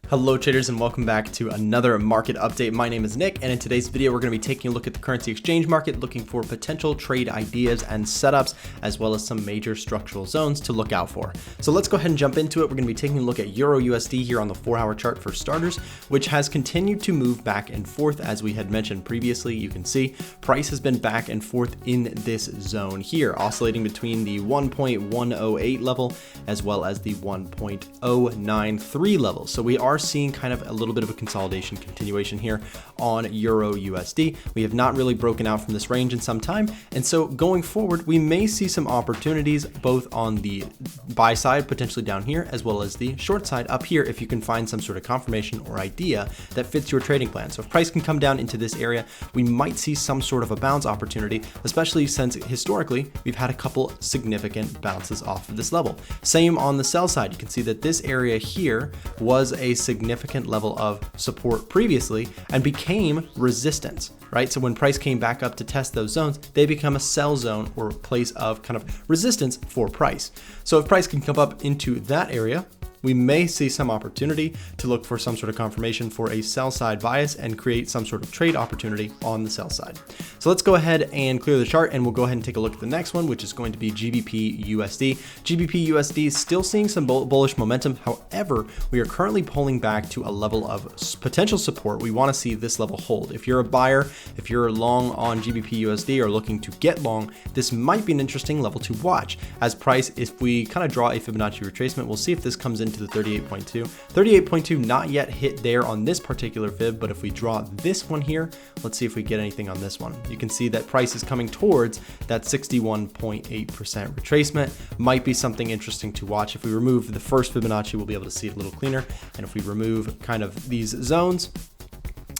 Hello traders and welcome back to another market update. My name is Nick and in today's video we're going to be taking a look at the currency exchange market, looking for potential trade ideas and setups as well as some major structural zones to look out for. So let's go ahead and jump into it. We're going to be taking a look at EURUSD here on the 4-hour chart for starters, which has continued to move back and forth as we had mentioned previously. You can see price has been back and forth in this zone here, oscillating between the 1.108 level as well as the 1.093 level. So we are seeing kind of a little bit of a consolidation continuation here on EURUSD. We have not really broken out from this range in some time, and so going forward we may see some opportunities both on the buy side potentially down here as well as the short side up here if you can find some sort of confirmation or idea that fits your trading plan. So if price can come down into this area, we might see some sort of a bounce opportunity, especially since historically we've had a couple significant bounces off of this level. Same on the sell side. You can see that this area here was a significant level of support previously and became resistance, right? So when price came back up to test those zones, they become a sell zone or a place of kind of resistance for price. So if price can come up into that area, we may see some opportunity to look for some sort of confirmation for a sell side bias and create some sort of trade opportunity on the sell side. So let's go ahead and clear the chart and we'll go ahead and take a look at the next one, which is going to be GBPUSD. GBPUSD is still seeing some bullish momentum. However, we are currently pulling back to a level of potential support. We want to see this level hold. If you're a buyer, if you're long on GBPUSD or looking to get long, this might be an interesting level to watch as price. If we kind of draw a Fibonacci retracement, we'll see if this comes into the 38.2. 38.2 not yet hit there on this particular fib, but if we draw this one here, let's see if we get anything on this one. You can see that price is coming towards that 61.8% retracement. Might be something interesting to watch. If we remove the first Fibonacci, we'll be able to see it a little cleaner. And if we remove kind of these zones,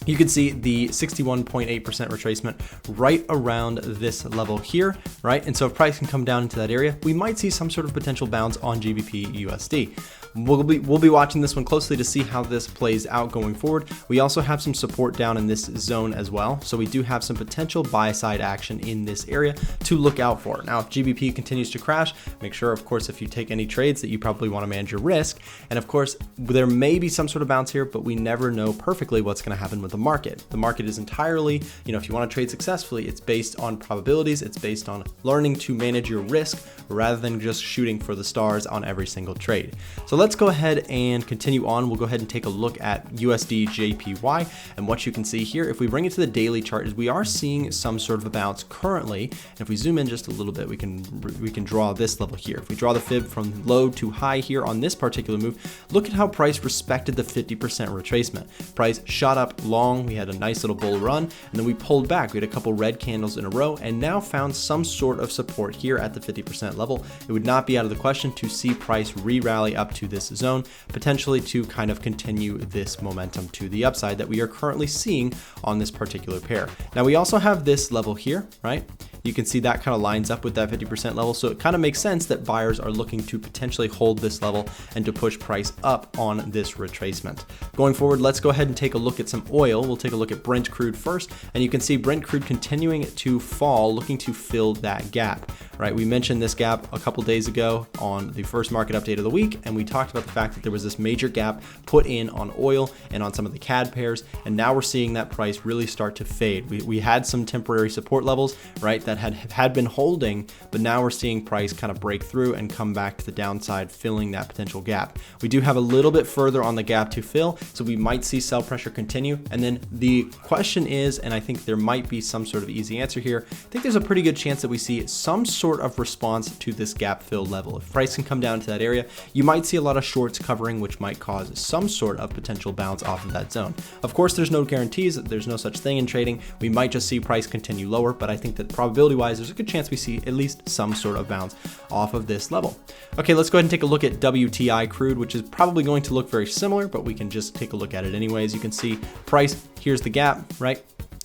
you can see the 61.8% retracement right around this level here, right? And so if price can come down into that area, we might see some sort of potential bounce on GBPUSD. We'll be watching this one closely to see how this plays out going forward. We also have some support down in this zone as well. So we do have some potential buy side action in this area to look out for. Now, if GBP continues to crash, make sure, of course, if you take any trades that you probably want to manage your risk. And of course, there may be some sort of bounce here, but we never know perfectly what's going to happen with the market. The market is entirely, if you want to trade successfully, it's based on probabilities. It's based on learning to manage your risk rather than just shooting for the stars on every single trade. So let's go ahead and continue on. We'll go ahead and take a look at USDJPY, and what you can see here, if we bring it to the daily chart, is we are seeing some sort of a bounce currently. And if we zoom in just a little bit, we can draw this level here. If we draw the fib from low to high here on this particular move, look at how price respected the 50% retracement. Price shot up long. We had a nice little bull run, and then we pulled back. We had a couple red candles in a row and now found some sort of support here at the 50% level. It would not be out of the question to see price re-rally up to this zone, potentially to kind of continue this momentum to the upside that we are currently seeing on this particular pair. Now we also have this level here, right? You can see that kind of lines up with that 50% level. So it kind of makes sense that buyers are looking to potentially hold this level and to push price up on this retracement. Going forward, let's go ahead and take a look at some oil. We'll take a look at Brent crude first, and you can see Brent crude continuing to fall, looking to fill that gap, right? We mentioned this gap a couple days ago on the first market update of the week, and we talked about the fact that there was this major gap put in on oil and on some of the CAD pairs, and now we're seeing that price really start to fade. We had some temporary support levels, right, that had been holding, but now we're seeing price kind of break through and come back to the downside, filling that potential gap. We do have a little bit further on the gap to fill, so we might see sell pressure continue. And then the question is, and I think there might be some sort of easy answer here, I think there's a pretty good chance that we see some sort of response to this gap fill level. If price can come down to that area, you might see a lot of shorts covering, which might cause some sort of potential bounce off of that zone. Of course, there's no guarantees. There's no such thing in trading. We might just see price continue lower, but I think that probability wise, there's a good chance we see at least some sort of bounce off of this level. Okay, let's go ahead and take a look at WTI crude, which is probably going to look very similar, but we can just take a look at it anyways. You can see price, here's the gap, right?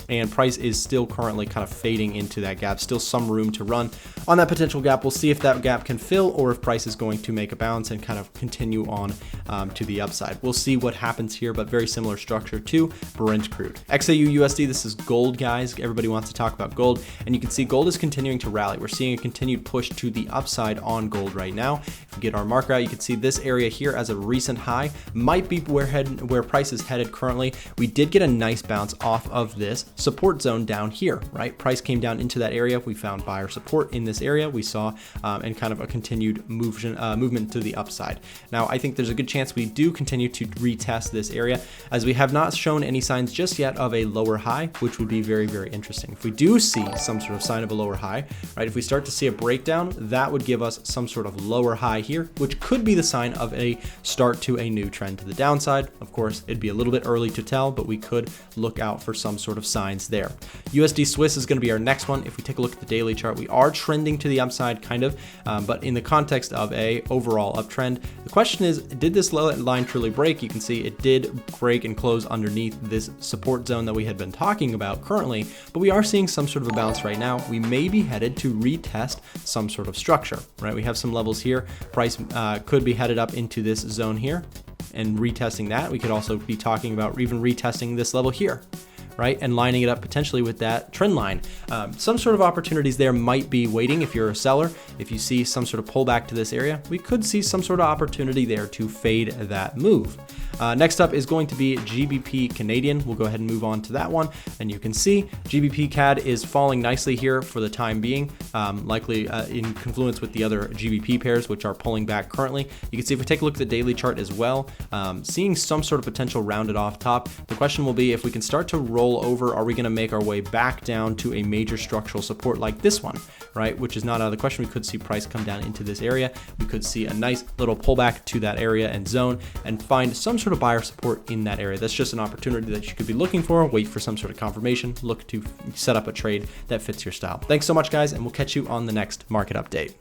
and price is still currently kind of fading into that gap. Still some room to run on that potential gap. We'll see if that gap can fill or if price is going to make a bounce and kind of continue on to the upside. We'll see what happens here, but very similar structure to Brent crude. XAUUSD, this is gold, guys. Everybody wants to talk about gold, and you can see gold is continuing to rally. We're seeing a continued push to the upside on gold right now. If we get our marker out, you can see this area here as a recent high might be where price is headed currently. We did get a nice bounce off of this support zone down here, right? Price came down into that area. We found buyer support in this area. We saw and kind of a continued movement to the upside. Now, I think there's a good chance we do continue to retest this area, as we have not shown any signs just yet of a lower high, which would be very, very interesting. If we do see some sort of sign of a lower high, right? If we start to see a breakdown, that would give us some sort of lower high here, which could be the sign of a start to a new trend to the downside. Of course, it'd be a little bit early to tell, but we could look out for some sort of signs there. USD Swiss is going to be our next one. If we take a look at the daily chart, we are trending to the upside kind of, but in the context of a overall uptrend. The question is, did this line truly break? You can see it did break and close underneath this support zone that we had been talking about currently, but we are seeing some sort of a bounce right now. We may be headed to retest some sort of structure, right? We have some levels here. Price could be headed up into this zone here and retesting that. We could also be talking about even retesting this level here, right? And lining it up potentially with that trend line. Some sort of opportunities there might be waiting if you're a seller. If you see some sort of pullback to this area, we could see some sort of opportunity there to fade that move. Next up is going to be GBP Canadian. We'll go ahead and move on to that one. And you can see GBP CAD is falling nicely here for the time being, likely in confluence with the other GBP pairs, which are pulling back currently. You can see if we take a look at the daily chart as well, seeing some sort of potential rounded off top. The question will be if we can start to roll over, are we going to make our way back down to a major structural support like this one, right? Which is not out of the question. We could see price come down into this area. We could see a nice little pullback to that area and zone and find some sort of buyer support in that area. That's just an opportunity that you could be looking for. Wait for some sort of confirmation, look to set up a trade that fits your style. Thanks so much, guys, and we'll catch you on the next market update.